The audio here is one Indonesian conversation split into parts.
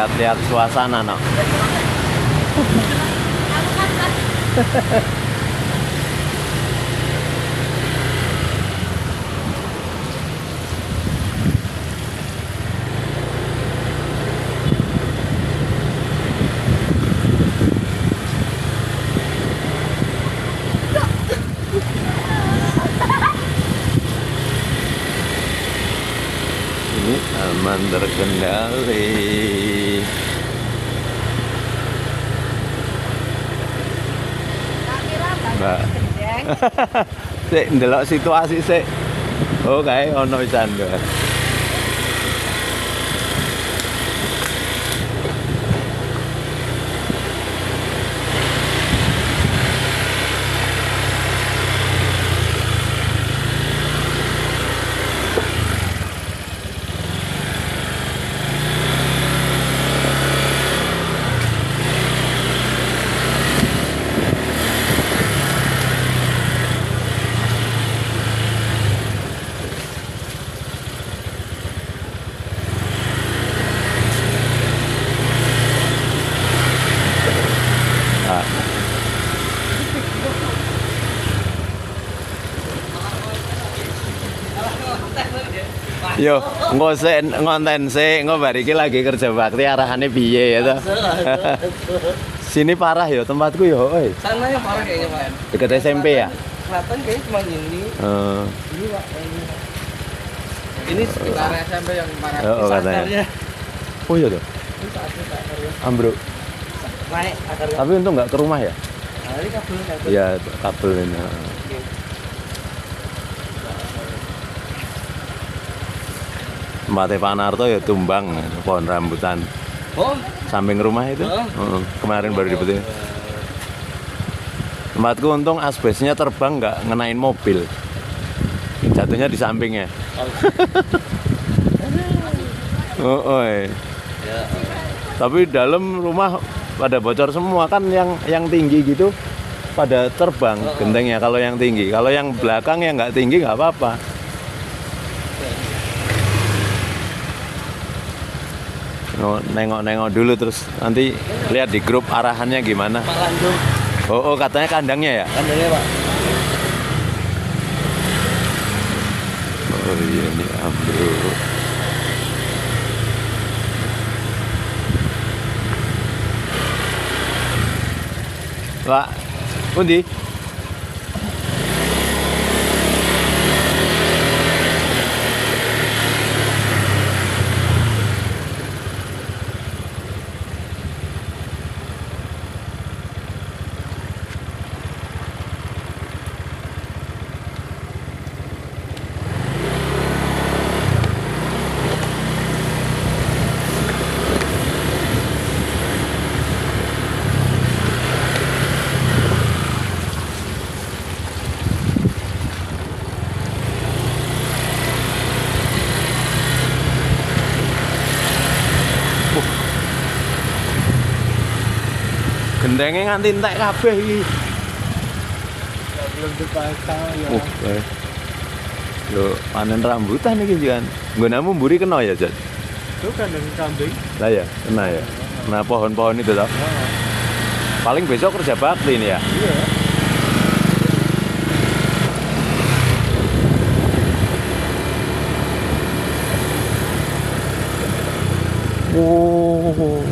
lihat-lihat suasana no. Ini aman terkendali. Mbak. Sik ndelok situasi sik. Oh kae ono canda. Yo, engko sik ngonten sik, engko bar iki lagi kerja bakti arahane piye ya toh. Sini parah ya tempatku ya, oi. Sana yang parah kayaknya, Pak. Dekat SMP ya? Kelihatan kayaknya cuma ini. Ini, Pak. Ini sekitar SMP yang parah. Oh, katanya. Oh iya tuh. Ini saatnya akarnya. Ambruk. Naik akarnya. Tapi untung nggak ke rumah ya? Nah, ini kabel. Iya, kabel ini. Tempatnya Pak Narto ya tumbang pohon rambutan Oh, samping rumah itu. Kemarin baru dibetul. Tempatku untung asbesnya terbang nggak ngenain mobil. Jatuhnya di sampingnya. ya. Tapi dalam rumah pada bocor semua kan yang tinggi gitu pada terbang gentengnya kalau yang tinggi. Kalau yang belakang yang nggak tinggi nggak apa-apa. Nengok-nengok dulu terus nanti lihat di grup arahannya gimana. Pak Landung. Oh, katanya kandangnya ya? Kandangnya, Pak. Oh iya ini ambruk. Pak, pundi? Gendenge nganti entek kabeh iki. Belum dipasang ya. Lho, panen rambutan iki kan. Nggonamu mburi kena ya, Jan? Itu kandang kambing. Lah ya, kena ya. Nah, pohon-pohon itu toh. Paling besok kerja bakti ini ya. Iya. Oh.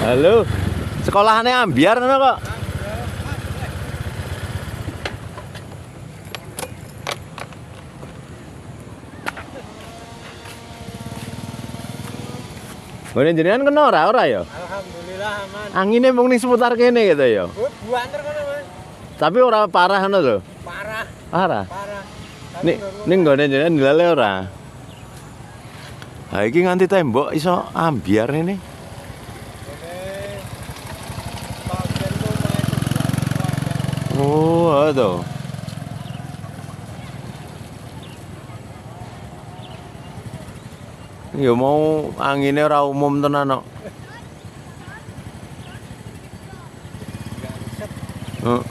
Halo. Sekolahannya ambiar ngono kok. Ngene jenengan kena ora ya? Alhamdulillah aman. Angine mung ning seputar kene gitu ya. Buanter kono, Mas. Tapi ora parah ngono lho. Parah, Parah. parah. Ning nggone jenengan dilale ora? Ha iki nganti tembok iso ambiar ini. Oh, aduh. Ya mau anginnya ora umum tenan kok. Oh.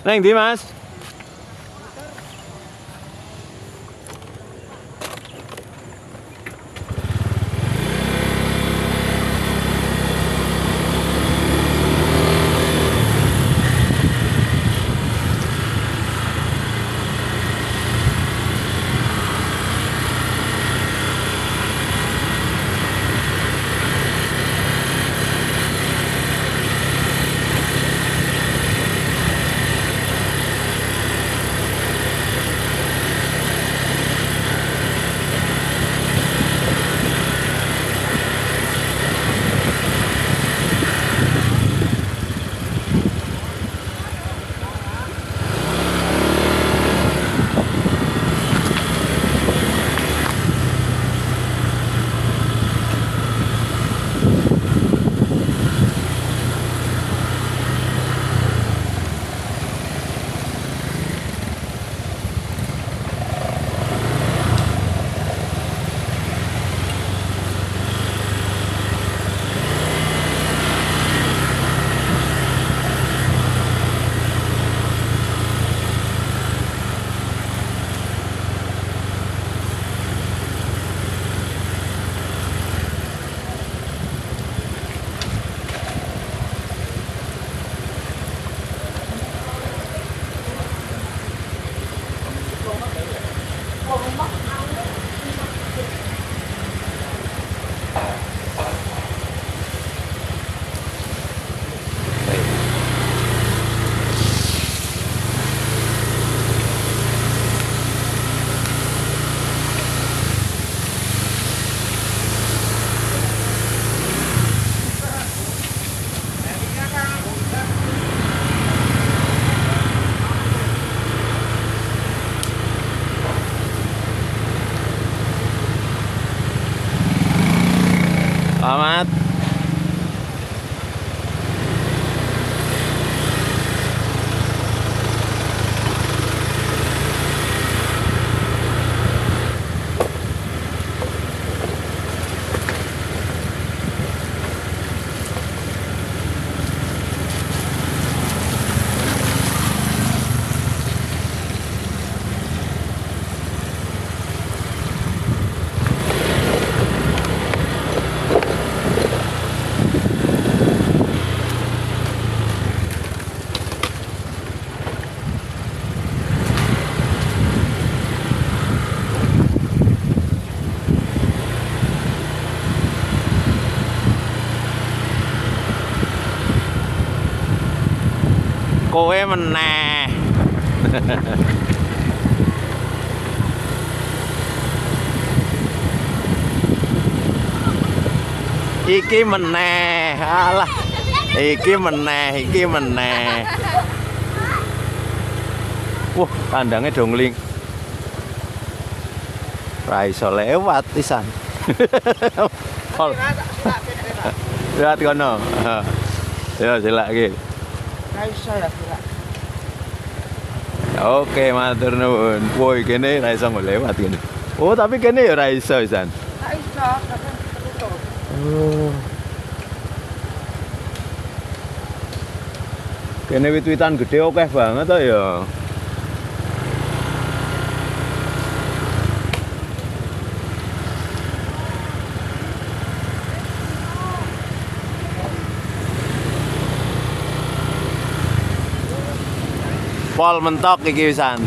Neng di Mas? Selamat. Kowe meneh. Iki meneh. Alah. Iki meneh. Wah, kandangnya dongling. Ra iso lewat pisan. Lihat kono. Ya, silak iki. Oke, matur nuwun. Woi, kene ra iso lewat kene. Oh, tapi kene ya ra iso pisan. Ra iso, kadang tertutup. Oh. Kene wit-witan gede akeh banget to ya. Pol mentok iki pisan.